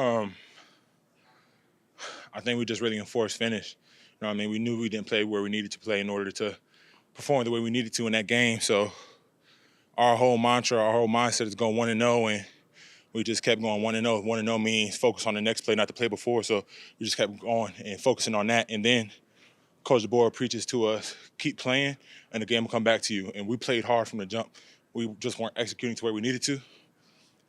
Um, I think we just really enforced finish. You know what I mean? We knew we didn't play where we needed to play in order to perform the way we needed to in that game. So our whole mantra, our whole mindset is going 1-0, and we just kept going 1-0. 1-0 means focus on the next play, not the play before. So we just kept going and focusing on that. And then Coach DeBoer preaches to us, keep playing, and the game will come back to you. And we played hard from the jump. We just weren't executing to where we needed to,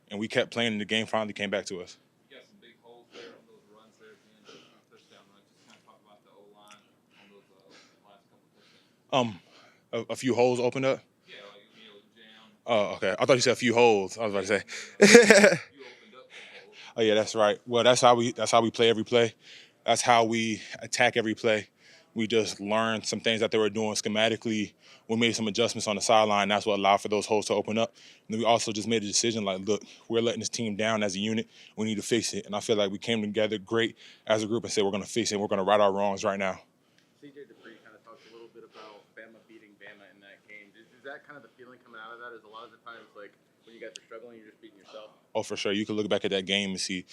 and we kept playing, and the game finally came back to us. You got some big holes there on those runs there at the end, touchdown runs. Just kind of talk about the O-line on those last couple of touchdowns. A few holes opened up. Yeah, like jam. Oh, okay. I thought you said a few holes. I was about to say. You opened up some holes. Oh yeah, that's right. Well, that's how we play every play. That's how we attack every play. We just learned some things that they were doing schematically. We made some adjustments on the sideline. That's what allowed for those holes to open up. And then we also just made a decision like, look, we're letting this team down as a unit. We need to fix it. And I feel like we came together great as a group and said we're going to fix it. We're going to right our wrongs right now. CJ Dupree kind of talked a little bit about Bama beating Bama in that game. Is that kind of the feeling coming out of that? Is a lot of the times like when you guys are struggling, you're just beating yourself? Oh, for sure. You can look back at that game and see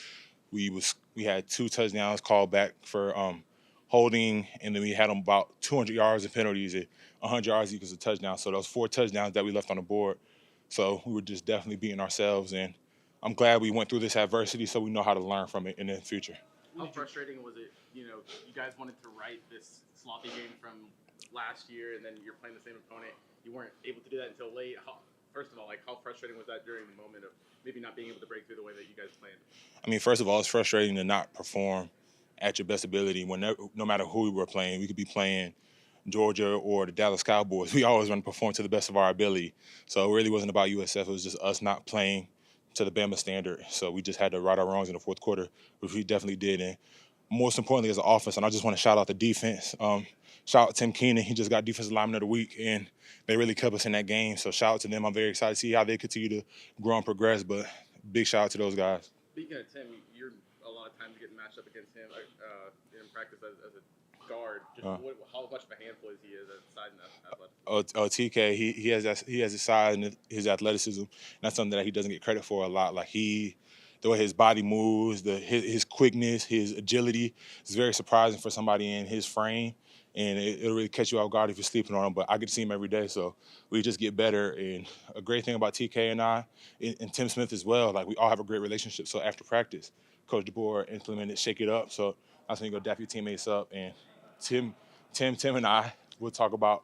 we had 2 touchdowns called back for holding, and then we had them about 200 yards of penalties. 100 yards equals a touchdown. So those 4 touchdowns that we left on the board. So we were just definitely beating ourselves, and I'm glad we went through this adversity so we know how to learn from it in the future. How frustrating was it? You guys wanted to right this sloppy game from last year, and then you're playing the same opponent. You weren't able to do that until late. First of all, how frustrating was that during the moment of maybe not being able to break through the way that you guys planned? I mean, first of all, it's frustrating to not perform at your best ability no matter who we were playing. We could be playing Georgia or the Dallas Cowboys. We always want to perform to the best of our ability. So it really wasn't about USF. It was just us not playing to the Bama standard. So we just had to right our wrongs in the fourth quarter, which we definitely did. And most importantly, as an offense, and I just want to shout out the defense. Shout out Tim Keenan. He just got Defensive Lineman of the Week, and they really kept us in that game. So shout out to them. I'm very excited to see how they continue to grow and progress, but big shout out to those guys. Speaking of Tim, you're a lot of times getting matched up against him in practice as a guard. Just how much of a handful is he as a side and athletic? TK, he has his size and his athleticism. And that's something that he doesn't get credit for a lot. Like the way his body moves, his quickness, his agility is very surprising for somebody in his frame. And it'll really catch you off guard if you're sleeping on him. But I get to see him every day, so we just get better. And a great thing about TK and I, and Tim Smith as well, like we all have a great relationship. So after practice, Coach DeBoer implemented Shake It Up. So that's when you go dap your teammates up. And Tim and I will talk about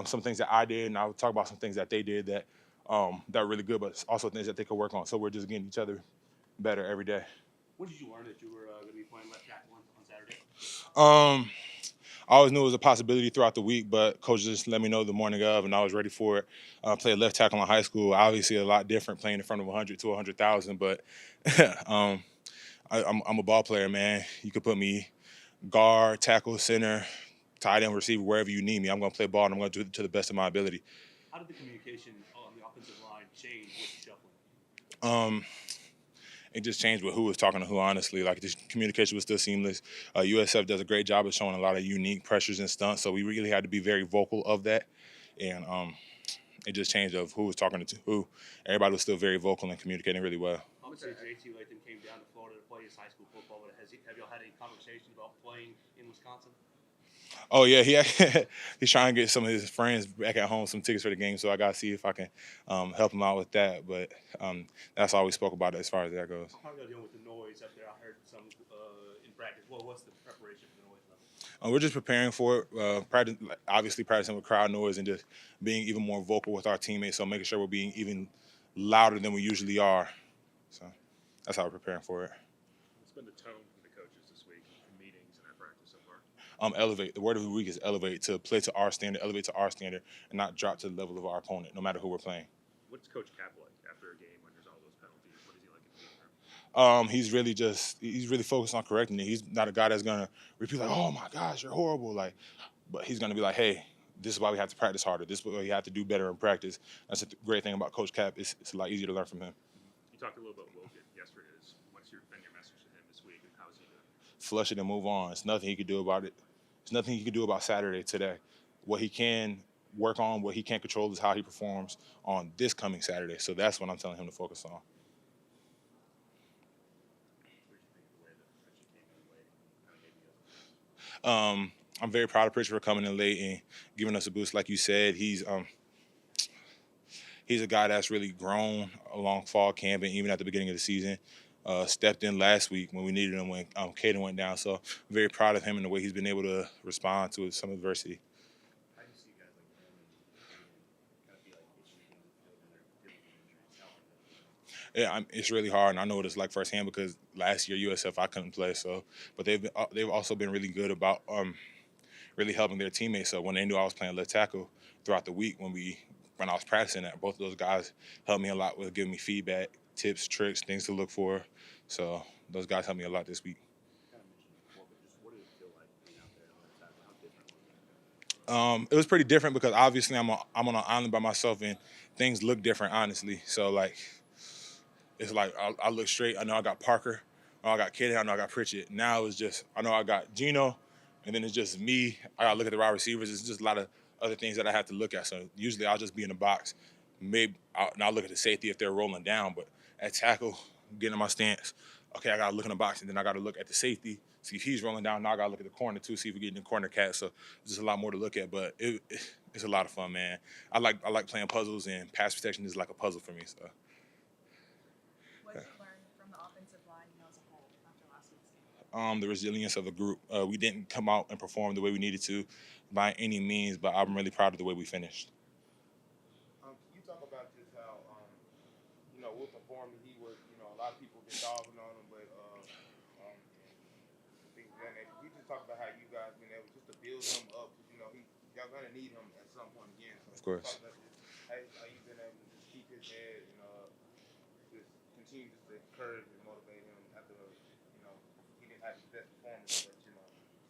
some things that I did, and I will talk about some things that they did that are really good, but also things that they could work on. So we're just getting each other better every day. When did you learn that you were going to be playing left tackle on Saturday? I always knew it was a possibility throughout the week, but Coach just let me know the morning of, and I was ready for it. Played left tackle in high school. Obviously, a lot different playing in front of 100 to 100,000, but I'm a ball player, man. You could put me guard, tackle, center, tight end, receiver, wherever you need me. I'm going to play ball, and I'm going to do it to the best of my ability. How did the communication on the offensive line change with the shuffling? It just changed with who was talking to who, honestly. Like, the communication was still seamless. USF does a great job of showing a lot of unique pressures and stunts, so we really had to be very vocal of that. And it just changed of who was talking to who. Everybody was still very vocal and communicating really well. Obviously, JT Latham came down to Florida to play his high school football, but have y'all had any conversation about playing in Wisconsin? Oh, yeah, he's trying to get some of his friends back at home some tickets for the game, so I got to see if I can help him out with that. But that's all we spoke about as far as that goes. How are you dealing with the noise up there? I heard some in practice. Well, what's the preparation for the noise level? We're just preparing for it, obviously practicing with crowd noise and just being even more vocal with our teammates, so making sure we're being even louder than we usually are. So that's how we're preparing for it. What's been the tone from the coaches this week in meetings and at practice so far? Elevate. The word of the week is elevate, to play to our standard, elevate to our standard, and not drop to the level of our opponent, no matter who we're playing. What's Coach Cap like after a game when there's all those penalties? What is he like in the room? He's really focused on correcting it. He's not a guy that's gonna repeat like, "Oh my gosh, you're horrible," but he's gonna be like, "Hey, this is why we have to practice harder. This is why we have to do better in practice." That's a great thing about Coach Cap. It's a lot easier to learn from him. You talked a little about Wilkin yesterday. What's your message to him this week, and how's he doing? Flush it and move on. There's nothing he could do about it. There's nothing he could do about Saturday today. What he can work on, what he can't control, is how he performs on this coming Saturday. So that's what I'm telling him to focus on. I'm very proud of Pritchard for coming in late and giving us a boost. Like you said, he's a guy that's really grown along fall camp and even at the beginning of the season. Stepped in last week when we needed him when Caden went down. So I'm very proud of him and the way he's been able to respond to some adversity. How do you see guys like him and kind of be like itching to get in the field and they're dealing with injuries? How hard is that? Yeah, it's really hard, and I know what it's like firsthand because last year USF I couldn't play. So, but they've also been really good about really helping their teammates. So when they knew I was playing left tackle throughout the week when I was practicing that, both of those guys helped me a lot with giving me feedback, tips, tricks, things to look for. So those guys helped me a lot this week. You kind of mentioned it before, but just what did it feel like being out there on that tackle? How different was it? It was pretty different because obviously I'm on an island by myself and things look different, honestly. So like, it's like I look straight. I know I got Parker. I know I got Kaden. I know I got Pritchett. Now it's just I know I got Gino, and then it's just me. I got to look at the wide receivers. It's just a lot of other things that I have to look at. So usually I'll just be in the box. Maybe I'll look at the safety if they're rolling down. But at tackle, getting in my stance, okay, I got to look in the box, and then I got to look at the safety, see if he's rolling down. Now I got to look at the corner too, see if we get in the corner cat. So there's just a lot more to look at. But it's a lot of fun, man. I like playing puzzles, and pass protection is like a puzzle for me. So. What did you learn from the offensive line, as a whole after last week's game? The resilience of the group. We didn't come out and perform the way we needed to by any means, but I'm really proud of the way we finished. Can you talk about just how, with performing, he was, a lot of people been dogging on him, but and things of that nature. Can you just talk about how you guys been able just to build him up? Because, y'all gonna need him at some point again. So Of course. Talk about just how you been able to just keep his head and just continue just to encourage and motivate him after, he didn't have his best performance, but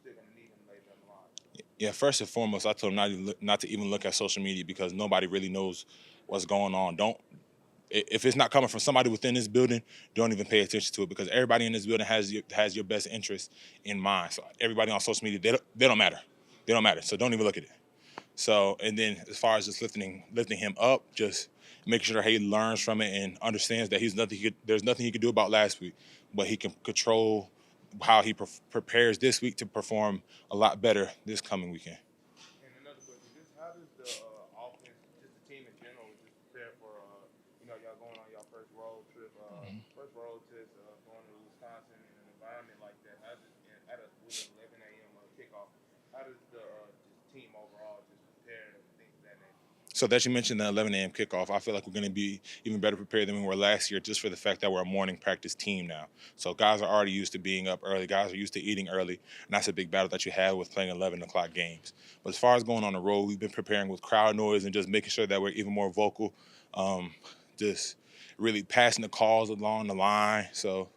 still gonna need him later down the line. Yeah, first and foremost, I told him not to even look at social media because nobody really knows what's going on. If it's not coming from somebody within this building, don't even pay attention to it because everybody in this building has your best interest in mind. So everybody on social media, they don't matter. They don't matter. So don't even look at it. So, and then as far as just lifting him up, just making sure he learns from it and understands that there's nothing he could do about last week, but he can control how he prepares this week to perform a lot better this coming weekend. And another question, just how does the offense, just the team in general, just prepare for, y'all going on y'all first road trip, going to Wisconsin in an environment like that? How does, with an 11 a.m. Kickoff, how does the team overall just prepare and things of that nature? So that you mentioned the 11 a.m. kickoff, I feel like we're going to be even better prepared than we were last year just for the fact that we're a morning practice team now. So guys are already used to being up early. Guys are used to eating early, and that's a big battle that you have with playing 11 o'clock games. But as far as going on the road, we've been preparing with crowd noise and just making sure that we're even more vocal, just really passing the calls along the line. So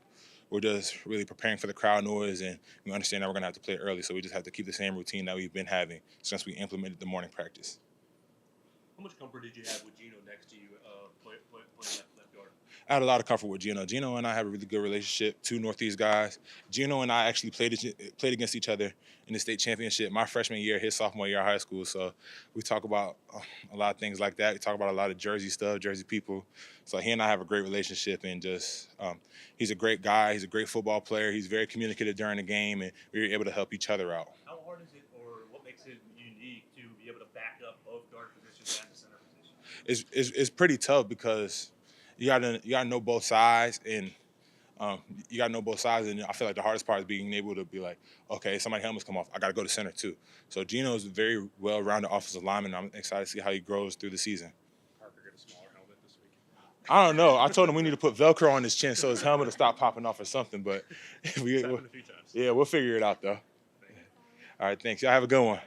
we're just really preparing for the crowd noise, and we understand that we're going to have to play early. So we just have to keep the same routine that we've been having since we implemented the morning practice. How much comfort did you have with Gino next to you playing left guard? I had a lot of comfort with Gino. Gino and I have a really good relationship, two Northeast guys. Gino and I actually played against each other in the state championship my freshman year, his sophomore year of high school. So we talk about a lot of things like that. We talk about a lot of Jersey stuff, Jersey people. So he and I have a great relationship, and just he's a great guy. He's a great football player. He's very communicative during the game, and we were able to help each other out. How hard is it, or what makes it unique to be able to back up both guard positions and the center position? It's pretty tough because you gotta know both sides, and you gotta know both sides. And I feel like the hardest part is being able to be like, okay, somebody helmet's come off, I gotta go to center too. So Gino is a very well-rounded offensive lineman. I'm excited to see how he grows through the season. Parker get a smaller helmet this week. I don't know. I told him we need to put Velcro on his chin so his helmet will stop popping off or something. But It's happened a few times. yeah, we'll figure it out though. All right, thanks. Y'all have a good one.